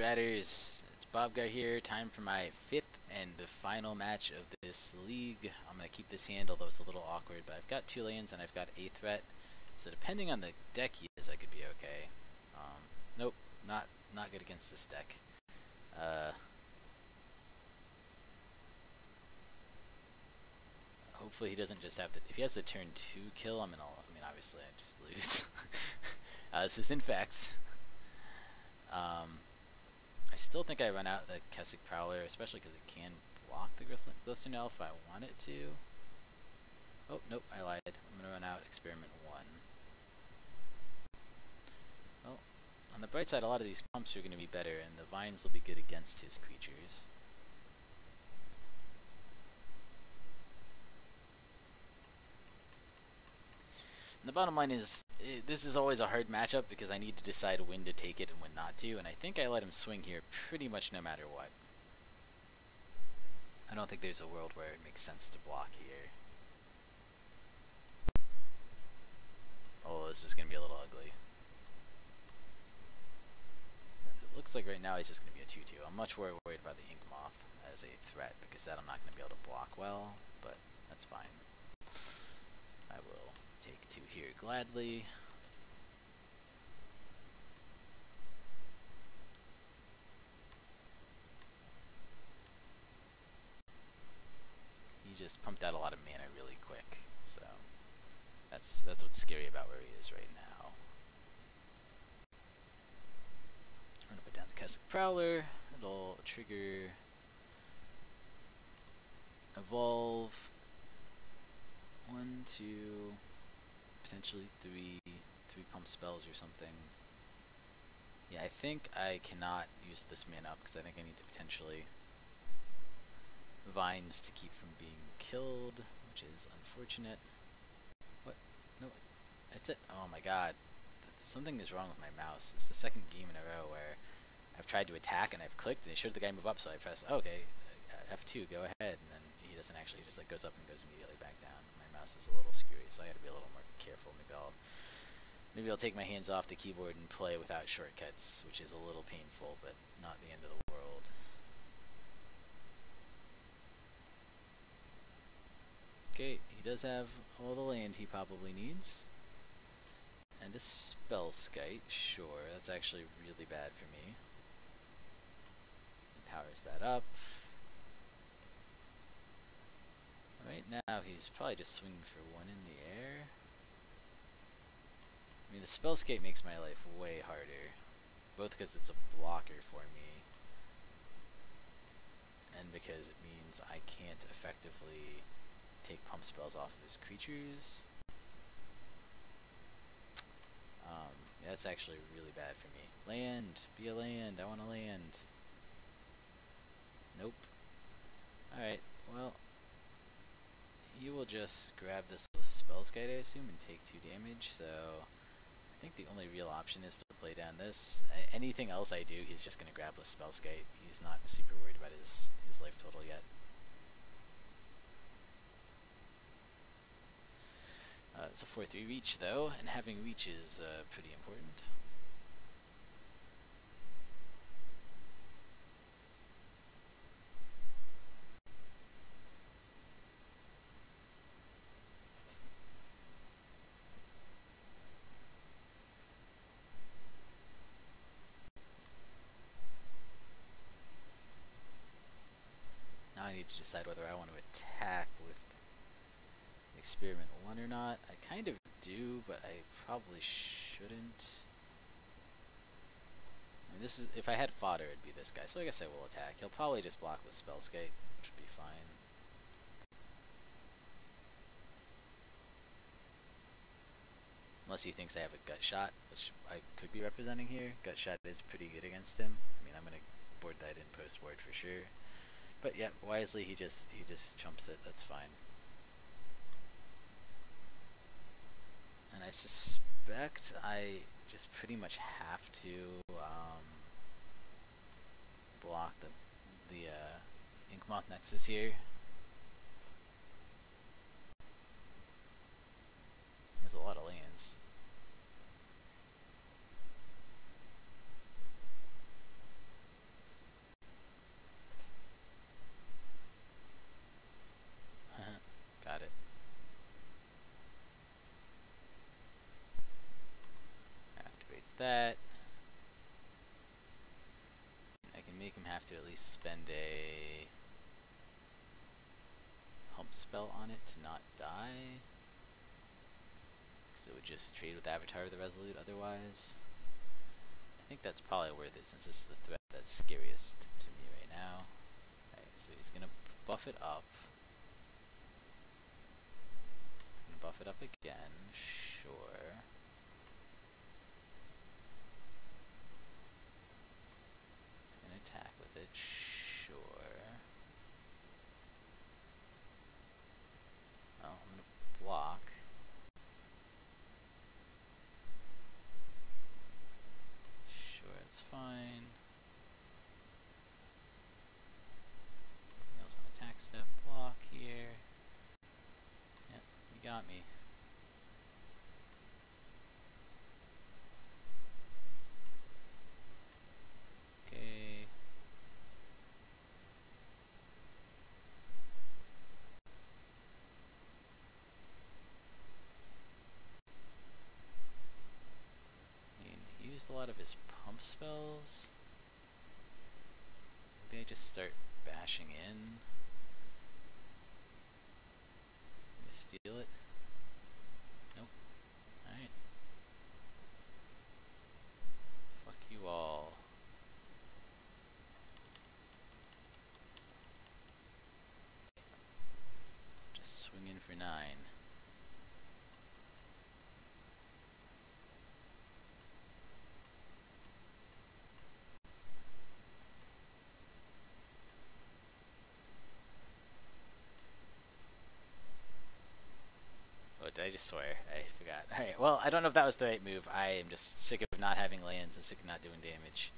Batters, it's Bobgar here. Time for my 5th and the final match of this league. I'm going to keep this hand, although it's a little awkward, but I've got 2 lands and I've got a threat. So depending on the deck he is, I could be okay. Nope, not good against this deck. Hopefully he doesn't just have to, if he has a turn 2 kill, I mean obviously I just lose. This is Infect. I still think I run out the Keswick Prowler, especially because it can block the Glistener Elf if I want it to. Oh, nope, I lied. I'm going to run out Experiment 1. Well, on the bright side, a lot of these pumps are going to be better, and the vines will be good against his creatures. And the bottom line is, this is always a hard matchup because I need to decide when to take it and when not to, and I think I let him swing here pretty much no matter what. I don't think there's a world where it makes sense to block here. Oh, this is going to be a little ugly. It looks like right now he's just going to be a 2-2. I'm much more worried about the Ink Moth as a threat because that I'm not going to be able to block well, but that's fine. I will take 2 here gladly. He just pumped out a lot of mana really quick, so that's what's scary about where he is right now. I'm gonna put down the Keswick Prowler. It'll trigger evolve 1, 2, potentially 3 pump spells or something. Yeah, I think I cannot use this mana up because I think I need to potentially vines to keep from being killed, which is unfortunate. What? No, that's it. Oh my god. Something is wrong with my mouse. It's the second game in a row where I've tried to attack and I've clicked and it showed the guy move up, so I press, okay, F2, go ahead, and then he doesn't actually, just like goes up and goes immediately back down. My mouse is a little screwy, so I gotta be a little more careful. Maybe I'll take my hands off the keyboard and play without shortcuts, which is a little painful, but not the end of the world. Okay, he does have all the land he probably needs. And a Spell Skite, sure, that's actually really bad for me. He powers that up. Right now, he's probably just swinging for 1 in the air. I mean, the Spell Skite makes my life way harder, both because it's a blocker for me, and because it means I can't effectively take pump spells off of his creatures. Yeah, that's actually really bad for me. Land! Be a land! I want a land! Nope. Alright, well, he will just grab this with Spell Skite, I assume, and take 2 damage, so I think the only real option is to play down this. Anything else I do, he's just going to grab with Spell Skite. He's not super worried about his life total yet. It's a 4-3 reach, though, and having reach is pretty important. Now I need to decide whether I want to attack with Experiment 1 or not. I kind of do, but I probably shouldn't. I mean, this is, if I had fodder, it'd be this guy, so I guess I will attack. He'll probably just block with Spell Skite, which would be fine. Unless he thinks I have a Gut Shot, which I could be representing here. Gut Shot is pretty good against him. I mean, I'm gonna board that in post-board for sure. But yeah, wisely he just chumps it, that's fine. And I suspect I just pretty much have to block the Ink Moth Nexus here. There's a lot of lands. that. I can make him have to at least spend a pump spell on it to not die. Because it would just trade with Avatar of the Resolute otherwise. I think that's probably worth it since this is the threat that's scariest to me right now. Alright, so he's gonna buff it up. Gonna buff it up again, sure. He's gonna attack with it, sure. Oh, I'm gonna block. Sure, it's fine. Nails on attack step, block here. Yep, you got me. Okay. I mean, he used a lot of his pump spells. Maybe I just start bashing in. Gonna steal it. Nope. Alright. Fuck you all. Just swing in for 9. I just swear, I forgot. Alright, well, I don't know if that was the right move. I am just sick of not having lands and sick of not doing damage.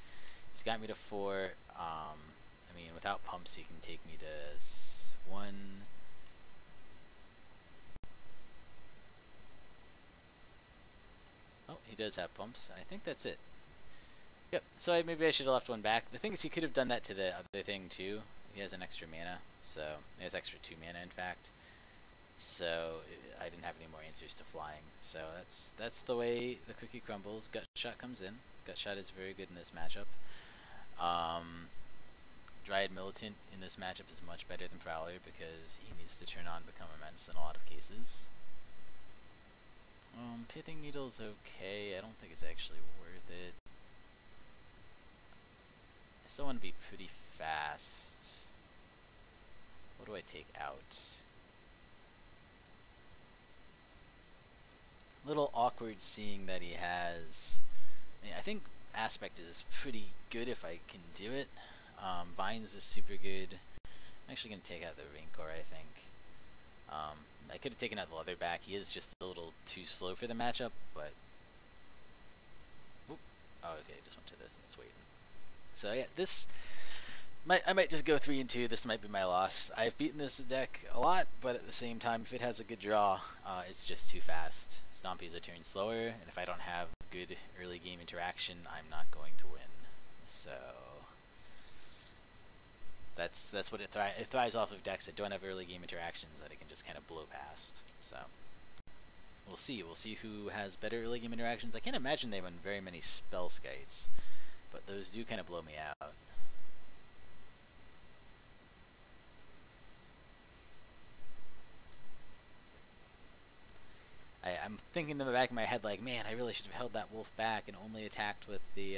He's got me to 4. I mean, without pumps, he can take me to 1. Oh, he does have pumps. I think that's it. Yep, so maybe I should have left 1 back. The thing is, he could have done that to the other thing, too. He has an extra mana, so he has extra 2 mana, in fact. So I didn't have any more answers to flying. So that's the way the cookie crumbles. Gut Shot comes in. Gut Shot is very good in this matchup. Dryad Militant in this matchup is much better than Prowler because he needs to turn on Become Immense in a lot of cases. Pithing Needle's okay. I don't think it's actually worth it. I still want to be pretty fast. What do I take out? Little awkward seeing that he has. I mean, I think Aspect is pretty good if I can do it. Vines is super good. I'm actually going to take out the Rancor, I think. I could have taken out the Leatherback. He is just a little too slow for the matchup, but... Oop. Oh, okay, just went to this and it's waiting. So yeah, this... I might just go 3 and 2. This might be my loss. I've beaten this deck a lot, but at the same time, if it has a good draw, it's just too fast. Stompy is a turn slower, and if I don't have good early game interaction, I'm not going to win. So that's what it thrives off of decks that don't have early game interactions that it can just kind of blow past. So we'll see. We'll see who has better early game interactions. I can't imagine they run very many spell skites, but those do kind of blow me out. I'm thinking in the back of my head, like, man, I really should have held that wolf back and only attacked with the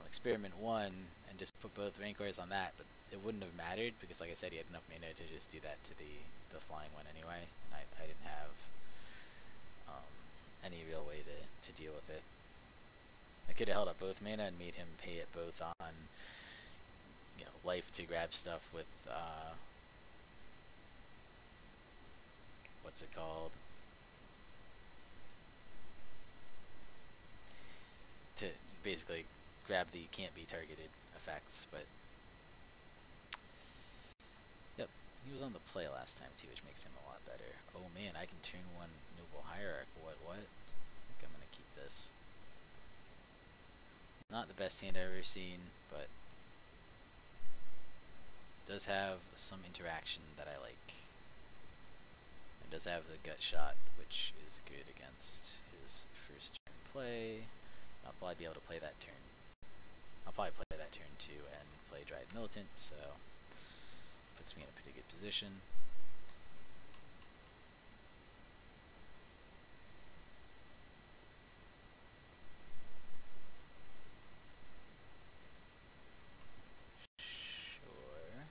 Experiment 1 and just put both Rancors on that, but it wouldn't have mattered because, like I said, he had enough mana to just do that to the flying one anyway, and I didn't have any real way to deal with it. I could have held up both mana and made him pay it both on, life to grab stuff with, what's it called? To basically grab the can't be targeted effects, but yep, he was on the play last time too, which makes him a lot better. Oh man, I can turn 1 Noble Hierarch. What? I think I'm gonna keep this. Not the best hand I've ever seen, but it does have some interaction that I like. It does have the Gut Shot, which is good against his first turn play. I'll probably be able to play that turn. I'll probably play that turn too and play Dryad Militant, so puts me in a pretty good position. Sure.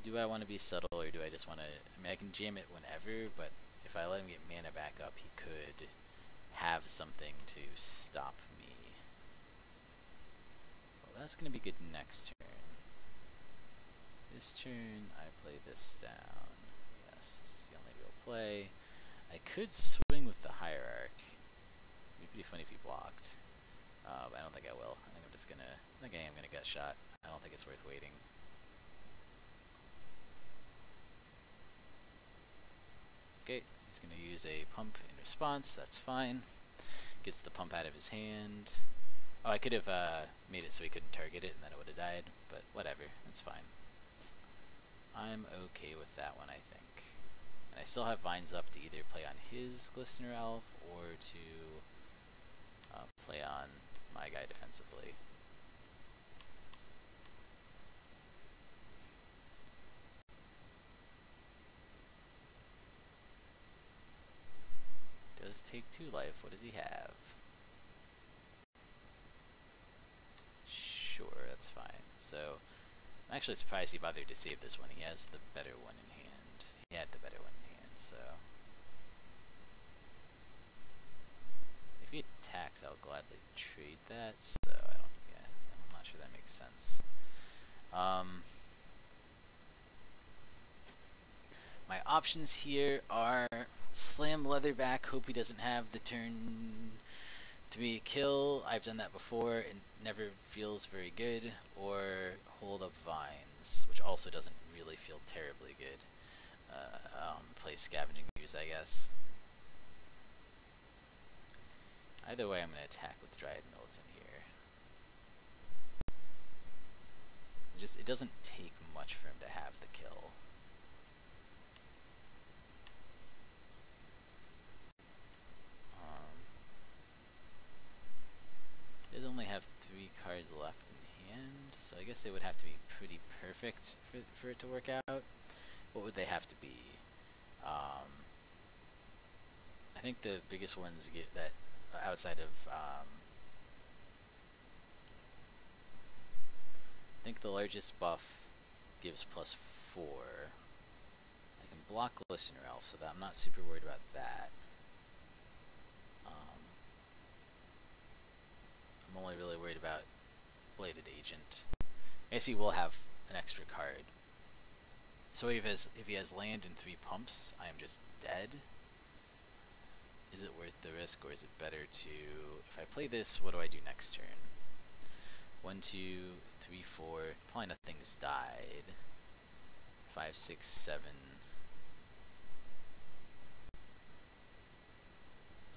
Do I want to be subtle, or do I just want to... I mean, I can jam it whenever, but if I let him get mana back up, he could have something to stop me. Well, that's going to be good next turn. This turn, I play this down. Yes, this is the only real play. I could swing with the Hierarch. It'd be pretty funny if he blocked. But I don't think I will. I think I'm just gonna... I think I am gonna gut shot. I don't think it's worth waiting. Okay, he's going to use a pump in response, that's fine. Gets the pump out of his hand. Oh, I could have made it so he couldn't target it and then it would have died, but whatever, that's fine. I'm okay with that one, I think. And I still have vines up to either play on his Glistener Elf or to play on my guy defensively. Does take 2 life. What does he have? Sure, that's fine. So, I'm actually surprised he bothered to save this one. He has the better one in hand. He had the better one in hand, so... If he attacks, I'll gladly trade that, so I don't... Yeah, I'm not sure that makes sense. My options here are slam Leatherback, hope he doesn't have the turn 3 kill. I've done that before, it never feels very good. Or hold up Vines, which also doesn't really feel terribly good. Play Scavenging Ooze, I guess. Either way, I'm going to attack with Dryad Militant here. It doesn't take much for him to have the kill. He does only have 3 cards left in hand, so I guess they would have to be pretty perfect for it to work out. What would they have to be? I think the biggest ones get that outside of I think the largest buff gives +4. I can block Glistener Elf, so that I'm not super worried about that. I'm only really worried about Bladed Agent. I guess he will have an extra card. So if he has land and 3 pumps, I am just dead. Is it worth the risk, or is it better to... If I play this, what do I do next turn? 1, 2, 3, 4. Probably nothing's died. 5, 6, 7.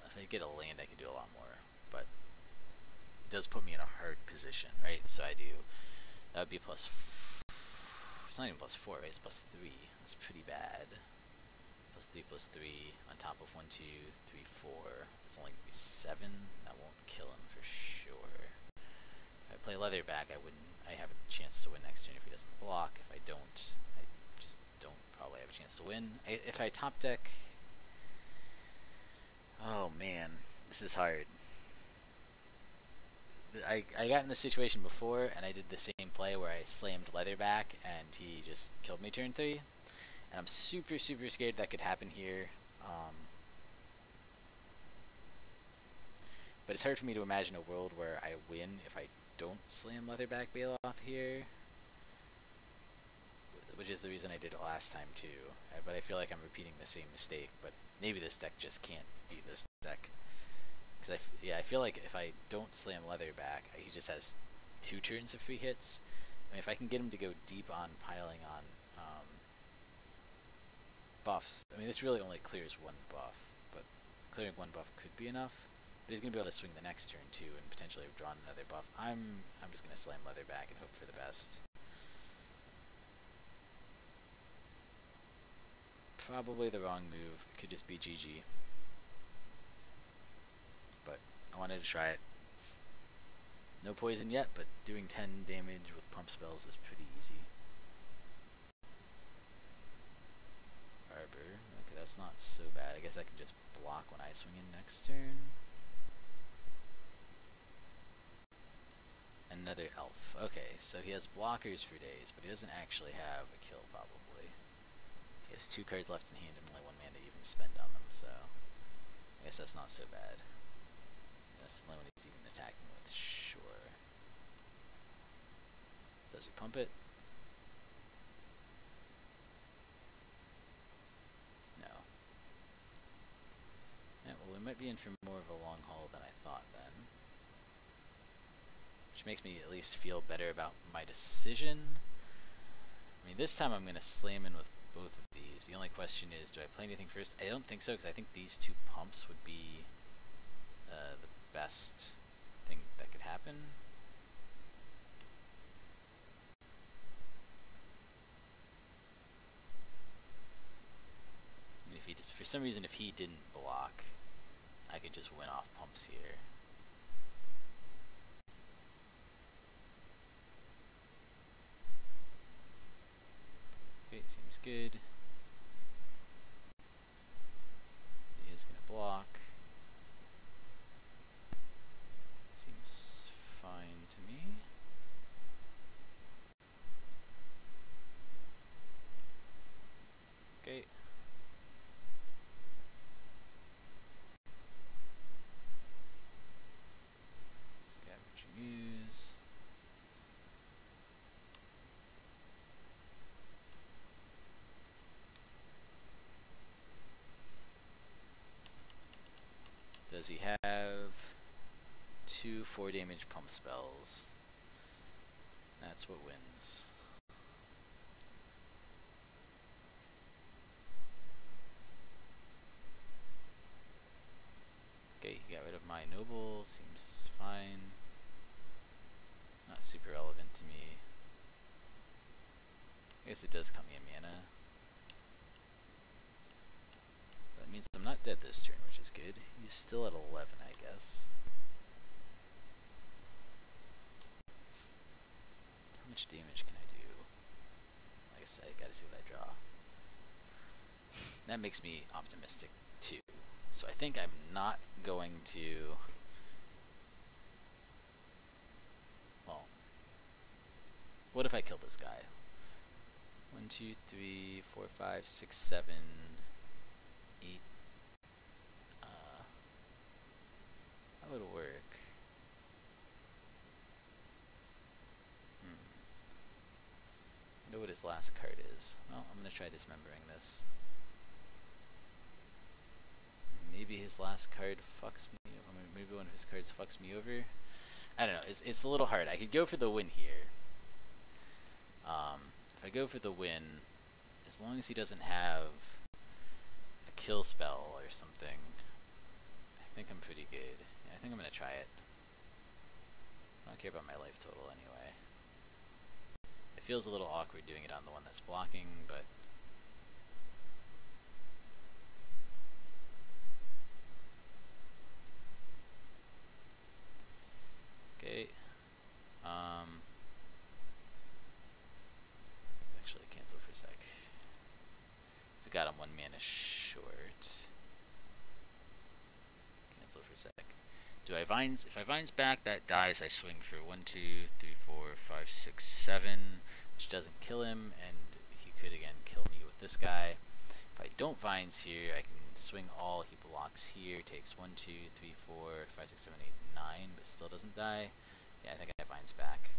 If I get a land, I can do a lot more. But it does put me in a hard position, right? So I do... That would be it's not even +4, right? It's +3. That's pretty bad. +3, +3 on top of 1, 2, 3, 4. It's only gonna be 7. That won't kill him for sure. If I play Leatherback, I have a chance to win next turn if he doesn't block. If I don't, I just don't probably have a chance to win. If I top deck... Oh man, this is hard. I got in this situation before, and I did the same play where I slammed Leatherback, and he just killed me turn 3. And I'm super, super scared that could happen here. But it's hard for me to imagine a world where I win if I don't slam Leatherback Bailoff here. Which is the reason I did it last time too. But I feel like I'm repeating the same mistake, but maybe this deck just can't beat this deck. Because I feel like if I don't slam Leatherback, he just has 2 turns of free hits. I mean, if I can get him to go deep on piling on buffs, I mean, this really only clears 1 buff, but clearing 1 buff could be enough. But he's gonna be able to swing the next turn too, and potentially have drawn another buff. I'm just gonna slam Leatherback and hope for the best. probably the wrong move. It could just be GG. But I wanted to try it. No poison yet, but doing 10 damage with pump spells is pretty easy. Arbor. Okay, that's not so bad. I guess I can just block when I swing in next turn. Another elf. Okay, so he has blockers for days, but he doesn't actually have a kill, probably. He has 2 cards left in hand and only 1 mana to even spend on them, so I guess that's not so bad. That's the only one he's even attacking with, sure. Does he pump it? No. Yeah, well, we might be in for more of a long haul than I thought then. Which makes me at least feel better about my decision. I mean, this time I'm going to slam in with both of these. The only question is, do I play anything first? I don't think so, because I think these 2 pumps would be the best thing that could happen. I mean, if he just, for some reason, if he didn't block, I could just win off pumps here. Okay, seems good. He is going to block. Seems fine to me. Okay. Scavenging Ooze. Does he have 2 4 damage pump spells? That's what wins. Okay, he got rid of my noble, seems fine. Not super relevant to me. I guess it does cut me a mana. That means I'm not dead this turn, which is good. He's still at 11, I guess. How much damage can I do? Like I said, I gotta see what I draw. That makes me optimistic, too. So I think I'm not going to... Well, what if I kill this guy? 1, 2, 3, 4, 5, 6, 7, 8. How would it work? I know what his last card is. Well, I'm gonna try dismembering this. Maybe his last card fucks me over. Maybe one of his cards fucks me over. I don't know. It's a little hard. I could go for the win here. If I go for the win, as long as he doesn't have a kill spell or something, I think I'm pretty good. Yeah, I think I'm gonna try it. I don't care about my life total anyway. It feels a little awkward doing it on the one that's blocking, but okay. Actually, cancel for a sec. Forgot I'm 1 mana short. Cancel for a sec. Do I vines? If I vines back, that dies. I swing for 1, 2, 3, 4, 5, 6, 7, which doesn't kill him, and he could again kill me with this guy. If I don't vines here, I can swing all. He blocks here. Takes 1, 2, 3, 4, 5, 6, 7, 8, 9, but still doesn't die. Yeah, I think I vines back.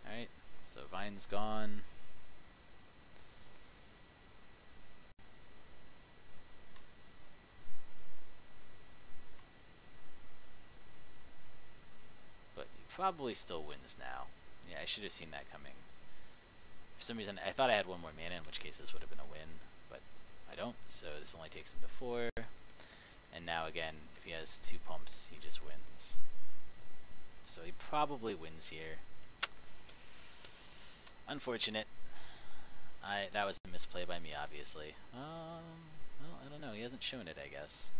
Alright, so vine's gone. But he probably still wins now. Yeah, I should have seen that coming. For some reason, I thought I had 1 more mana, in which case this would have been a win, but I don't, so this only takes him to 4. And now again, if he has 2 pumps, he just wins. So he probably wins here. Unfortunate. That was a misplay by me, obviously. Well, I don't know. He hasn't shown it, I guess.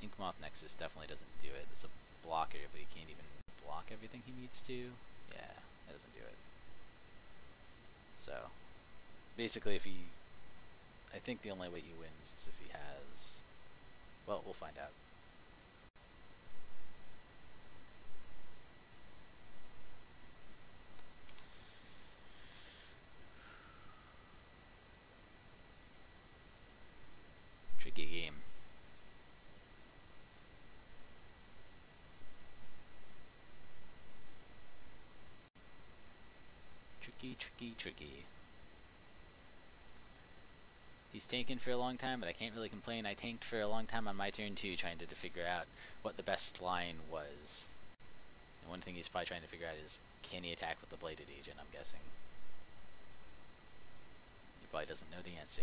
Inkmoth Nexus definitely doesn't do it. It's a blocker, but he can't even block everything he needs to. Yeah, that doesn't do it. So, basically, if he... I think the only way he wins is if he has... Well, we'll find out. Tricky game. Tricky. He's tanking for a long time, but I can't really complain. I tanked for a long time on my turn too, trying to figure out what the best line was. And one thing he's probably trying to figure out is, can he attack with the Bladed Agent, I'm guessing. He probably doesn't know the answer.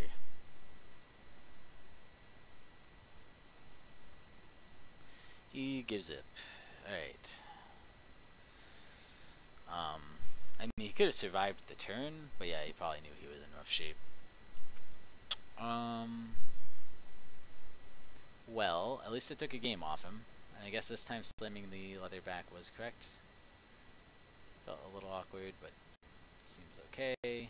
He gives up. Alright. I mean, he could have survived the turn, but yeah, he probably knew he was in rough shape. Well, at least I took a game off him. And I guess this time slamming the leatherback was correct. Felt a little awkward, but seems okay.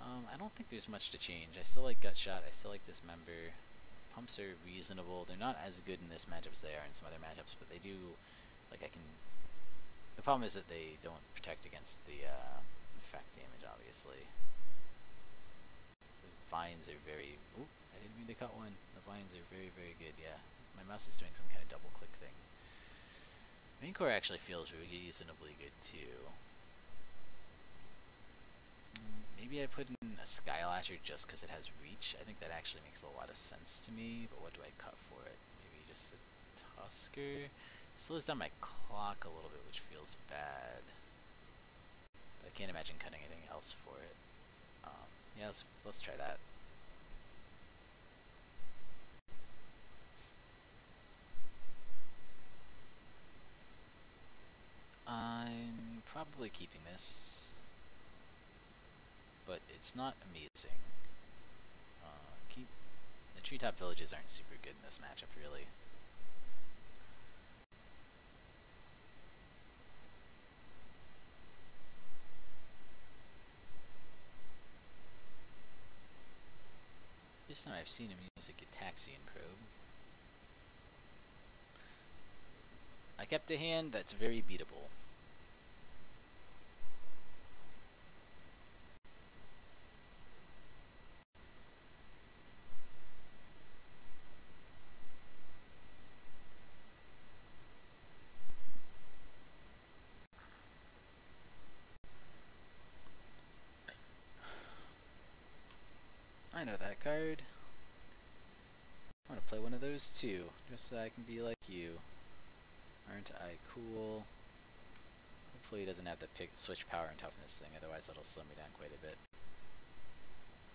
I don't think there's much to change. I still like Gut Shot. I still like Dismember. Pumps are reasonable. They're not as good in this matchup as they are in some other matchups, but they do, like, I can... The problem is that they don't protect against the effect damage, obviously. The vines are very... Oop, I didn't mean to cut one. The vines are very, very good, yeah. My mouse is doing some kind of double-click thing. Main core actually feels reasonably good, too. Maybe I put in a Skylasher just because it has reach. I think that actually makes a lot of sense to me, but what do I cut for it? Maybe just a Tusker? Slows down my clock a little bit, which feels bad. But I can't imagine cutting anything else for it. Yeah, let's try that. I'm probably keeping this, but it's not amazing. The treetop villages aren't super good in this matchup, really. This time I've seen him use a Gitaxian probe. I kept a hand that's very beatable. I know that card. I want to play one of those too, just so I can be like you. Aren't I cool? Hopefully he doesn't have the switch power and toughness thing, otherwise that'll slow me down quite a bit.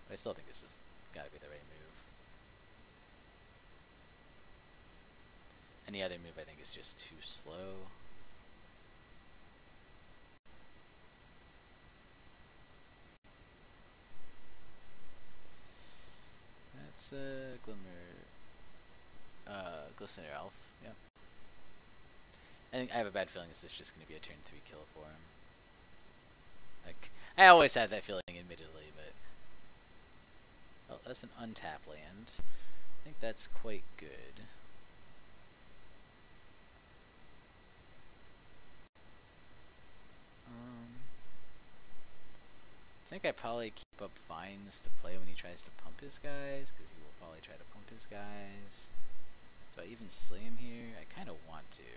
But I still think this has got to be the right move. Any other move I think is just too slow. That's Glistener Elf, yep. I have a bad feeling this is just going to be a turn 3 kill for him. Like, I always had that feeling, admittedly, but... Well, that's an untap land. I think that's quite good. I think I probably keep up Vines to play when he tries to pump his guys, because he will probably try to pump his guys. Do I even slay him here? I kind of want to.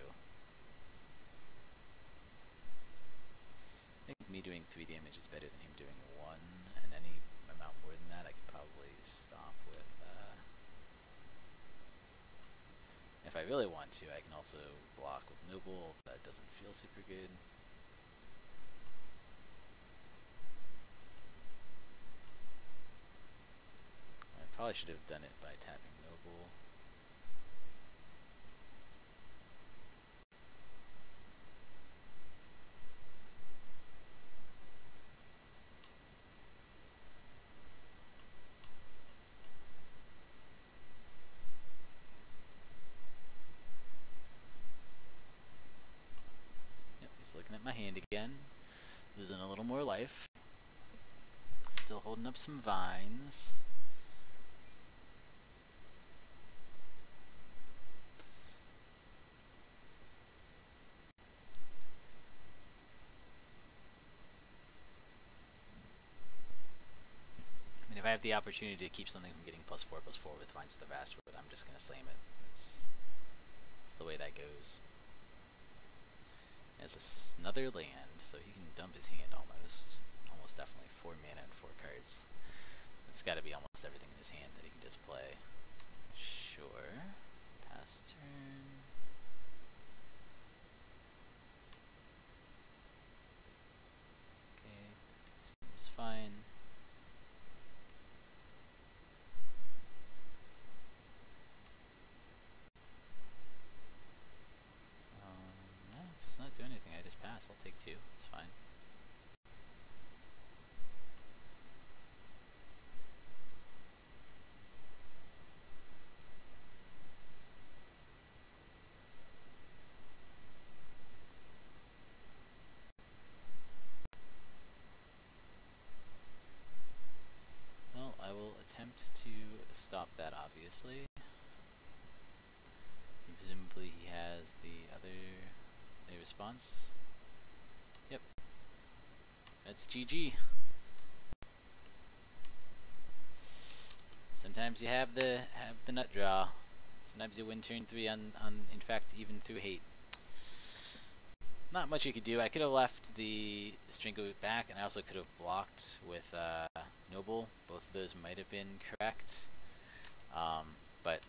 I think me doing 3 damage is better than him doing 1, and any amount more than that I could probably stop with. If I really want to, I can also block with Noble. That doesn't feel super good. Probably should have done it by tapping Noble. life. Still holding up some vines. I mean, if I have the opportunity to keep something from getting +4/+4 with Vines of the Vastwood, I'm just going to slam it. It's the way that goes. There's another land, so he can dump his hand almost. Almost definitely 4 mana and 4 cards. It's got to be almost everything in his hand that he can just play. Sure. Pass turn. Okay. Seems fine. No, if it's not doing anything, I just pass. I'll take 2. It's fine. Well, I will attempt to stop that, obviously. And presumably he has the other response. Yep. That's GG. Sometimes you have the nut draw. Sometimes you win turn 3 on Infect even through hate. Not much you could do. I could have left the Stringo back, and I also could have blocked with Noble. Both of those might have been correct. But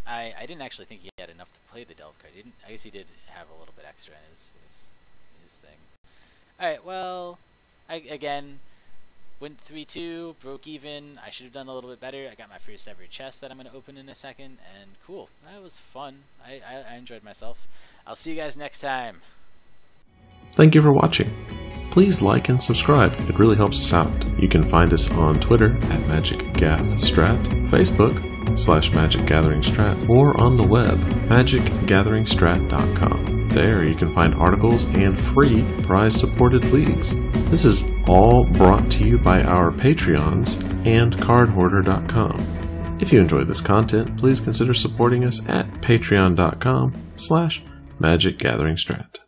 I didn't actually think he had enough to play the Delve card. I guess he did have a little bit extra in his thing. Alright, well, again, went 3-2, broke even. I should have done a little bit better. I got my first ever chest that I'm going to open in a second, and cool. That was fun. I enjoyed myself. I'll see you guys next time. Thank you for watching. Please like and subscribe, it really helps us out. You can find us on Twitter at MagicGathStrat, Facebook /MagicGatheringStrat, or on the web, magicgatheringstrat.com. There you can find articles and free prize-supported leagues. This is all brought to you by our Patreons and cardhoarder.com. If you enjoyed this content, please consider supporting us at patreon.com/MagicGatheringStrat.